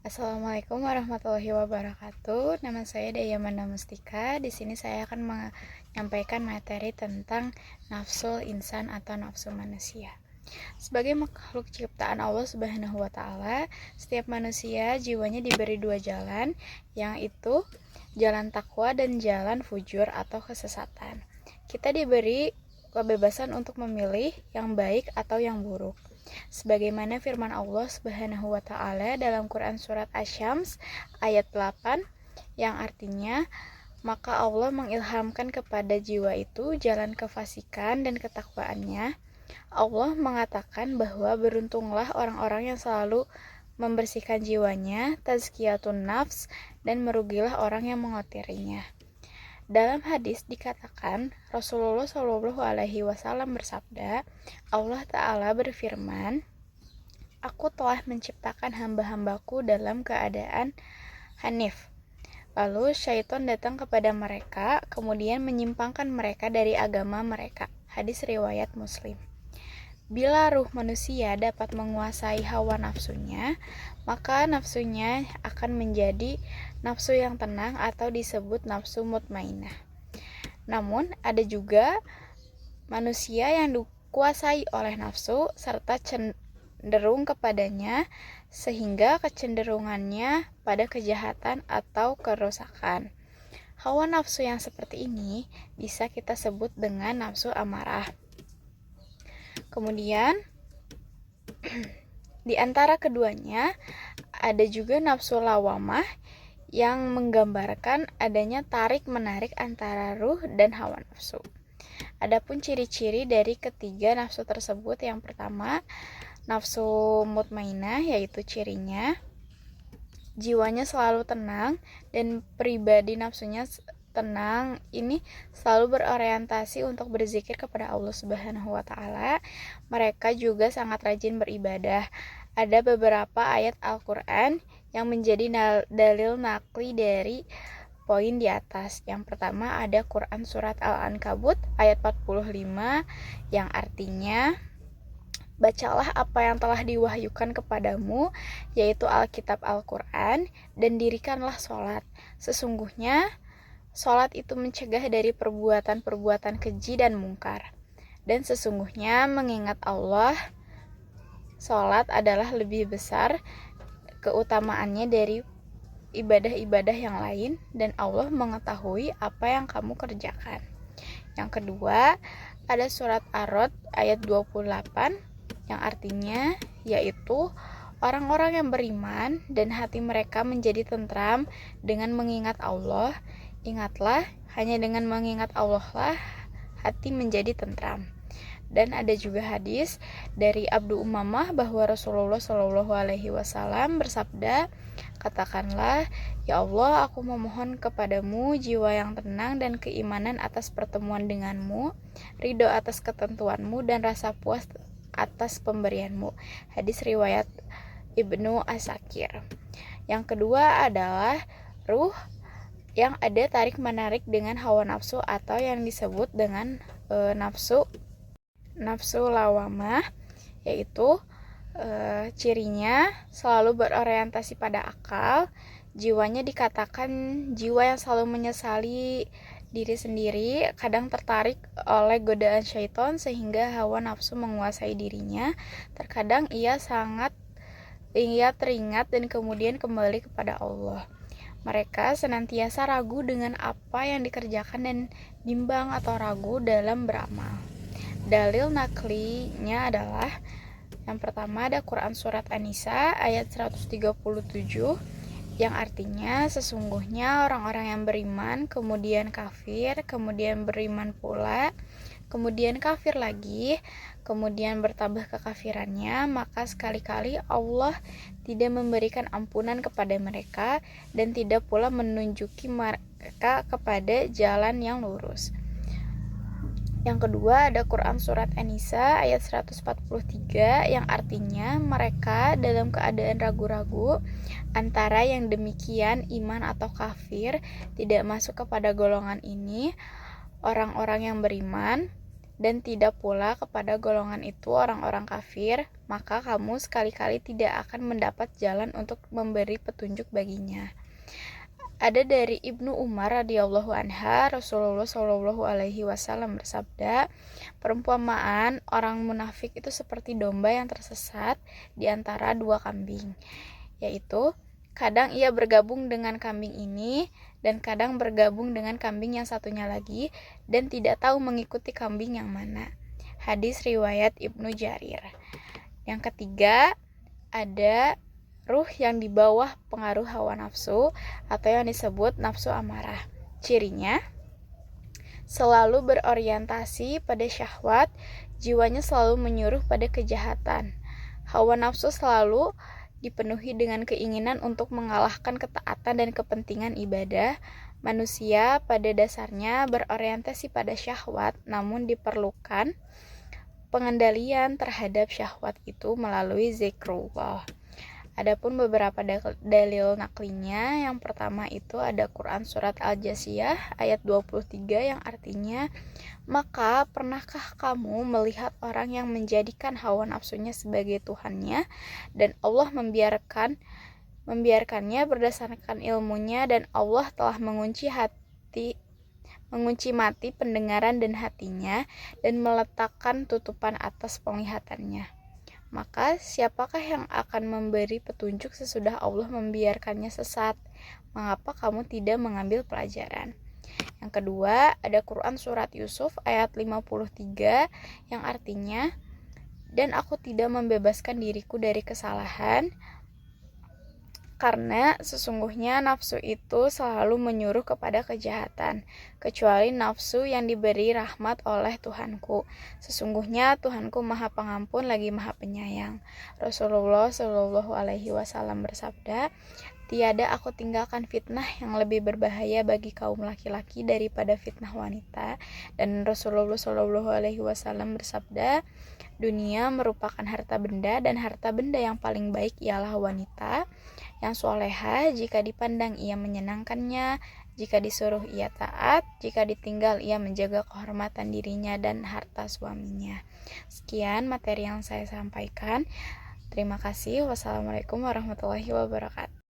Assalamualaikum warahmatullahi wabarakatuh. Nama saya Dayamanda Mustika. Di sini saya akan menyampaikan materi tentang nafsu insan atau nafsu manusia. Sebagai makhluk ciptaan Allah Subhanahu wa taala, setiap manusia jiwanya diberi dua jalan, yang itu jalan takwa dan jalan fujur atau kesesatan. Kita diberi kebebasan untuk memilih yang baik atau yang buruk. Sebagaimana firman Allah Subhanahu wa taala dalam Quran surat Asy-Syams ayat 8 yang artinya, maka Allah mengilhamkan kepada jiwa itu jalan kefasikan dan ketakwaannya. Allah mengatakan bahwa beruntunglah orang-orang yang selalu membersihkan jiwanya, tazkiyatun nafs, dan merugilah orang yang mengotorinya. Dalam hadis dikatakan, Rasulullah Shallallahu Alaihi Wasallam bersabda, Allah Ta'ala berfirman, Aku telah menciptakan hamba-hambaku dalam keadaan hanif. Lalu syaitan datang kepada mereka, kemudian menyimpangkan mereka dari agama mereka. Hadis riwayat Muslim. Bila ruh manusia dapat menguasai hawa nafsunya, maka nafsunya akan menjadi nafsu yang tenang atau disebut nafsu mutmainah. Namun, ada juga manusia yang dikuasai oleh nafsu serta cenderung kepadanya, sehingga kecenderungannya pada kejahatan atau kerusakan. Hawa nafsu yang seperti ini bisa kita sebut dengan nafsu amarah. Kemudian di antara keduanya ada juga nafsu lawamah yang menggambarkan adanya tarik-menarik antara ruh dan hawa nafsu. Adapun ciri-ciri dari ketiga nafsu tersebut, yang pertama, nafsu mutmainah, yaitu cirinya jiwanya selalu tenang dan pribadi nafsunya tenang ini selalu berorientasi untuk berzikir kepada Allah Subhanahu wa taala. Mereka juga sangat rajin beribadah. Ada beberapa ayat Al-Qur'an yang menjadi dalil nakli dari poin di atas. Yang pertama ada Quran surat Al-Ankabut ayat 45 yang artinya, Bacalah apa yang telah diwahyukan kepadamu, yaitu Alkitab Al-Quran, dan dirikanlah sholat. Sesungguhnya sholat itu mencegah dari perbuatan-perbuatan keji dan mungkar. Dan sesungguhnya mengingat Allah, sholat adalah lebih besar keutamaannya dari ibadah-ibadah yang lain, dan Allah mengetahui apa yang kamu kerjakan. Yang kedua, ada surat Ar-Rod ayat 28 yang artinya yaitu orang-orang yang beriman dan hati mereka menjadi tentram dengan mengingat Allah. Ingatlah, hanya dengan mengingat Allah lah hati menjadi tentram. Dan ada juga hadis dari Abu Umamah bahwa Rasulullah Shallallahu Alaihi Wasallam bersabda, katakanlah, ya Allah, aku memohon kepadamu jiwa yang tenang dan keimanan atas pertemuan denganmu, ridho atas ketentuanmu, dan rasa puas atas pemberianmu. Hadis riwayat Ibnu Asakir. Yang kedua adalah ruh yang ada tarik-menarik dengan hawa nafsu atau yang disebut dengan nafsu lawamah, yaitu cirinya selalu berorientasi pada akal. Jiwanya dikatakan jiwa yang selalu menyesali diri sendiri, kadang tertarik oleh godaan syaitan sehingga hawa nafsu menguasai dirinya. Terkadang ia teringat dan kemudian kembali kepada Allah. Mereka senantiasa ragu dengan apa yang dikerjakan dan bimbang atau ragu dalam beramal. Dalil naklinya adalah yang pertama ada Quran surat An-Nisa ayat 137 yang artinya, sesungguhnya orang-orang yang beriman kemudian kafir, kemudian beriman pula, kemudian kafir lagi, kemudian bertambah kekafirannya, maka sekali-kali Allah tidak memberikan ampunan kepada mereka dan tidak pula menunjuki mereka kepada jalan yang lurus. Yang kedua ada Quran surat An-Nisa ayat 143 yang artinya mereka dalam keadaan ragu-ragu antara yang demikian iman atau kafir, tidak masuk kepada golongan ini. Orang-orang yang beriman dan tidak pula kepada golongan itu orang-orang kafir, maka kamu sekali-kali tidak akan mendapat jalan untuk memberi petunjuk baginya. Ada dari Ibnu Umar radhiyallahu anha, Rasulullah shallallahu alaihi wasallam bersabda, perumpamaan orang munafik itu seperti domba yang tersesat di antara dua kambing, yaitu kadang ia bergabung dengan kambing ini dan kadang bergabung dengan kambing yang satunya lagi dan tidak tahu mengikuti kambing yang mana. Hadis riwayat Ibnu Jarir. Yang ketiga, ada ruh yang di bawah pengaruh hawa nafsu atau yang disebut nafsu amarah. Cirinya, selalu berorientasi pada syahwat, jiwanya selalu menyuruh pada kejahatan. Hawa nafsu selalu dipenuhi dengan keinginan untuk mengalahkan ketaatan dan kepentingan ibadah. Manusia pada dasarnya berorientasi pada syahwat, namun diperlukan pengendalian terhadap syahwat itu melalui zikrullah. Adapun beberapa dalil naklinya, yang pertama itu ada Quran surat Al-Jasiyah ayat 23 yang artinya, maka pernahkah kamu melihat orang yang menjadikan hawa nafsunya sebagai Tuhannya dan Allah membiarkannya berdasarkan ilmunya, dan Allah telah mengunci mati pendengaran dan hatinya dan meletakkan tutupan atas penglihatannya. Maka siapakah yang akan memberi petunjuk sesudah Allah membiarkannya sesat? Mengapa kamu tidak mengambil pelajaran? Yang kedua, ada Quran surat Yusuf ayat 53 yang artinya, dan aku tidak membebaskan diriku dari kesalahan, karena sesungguhnya nafsu itu selalu menyuruh kepada kejahatan, kecuali nafsu yang diberi rahmat oleh Tuhanku. Sesungguhnya Tuhanku Maha Pengampun lagi Maha Penyayang. Rasulullah Shallallahu alaihi wasallam bersabda, tiada aku tinggalkan fitnah yang lebih berbahaya bagi kaum laki-laki daripada fitnah wanita. Dan Rasulullah Shallallahu alaihi wasallam bersabda, dunia merupakan harta benda, dan harta benda yang paling baik ialah wanita yang soleha. Jika dipandang ia menyenangkannya, jika disuruh ia taat, jika ditinggal ia menjaga kehormatan dirinya dan harta suaminya. Sekian materi yang saya sampaikan. Terima kasih. Wassalamualaikum warahmatullahi wabarakatuh.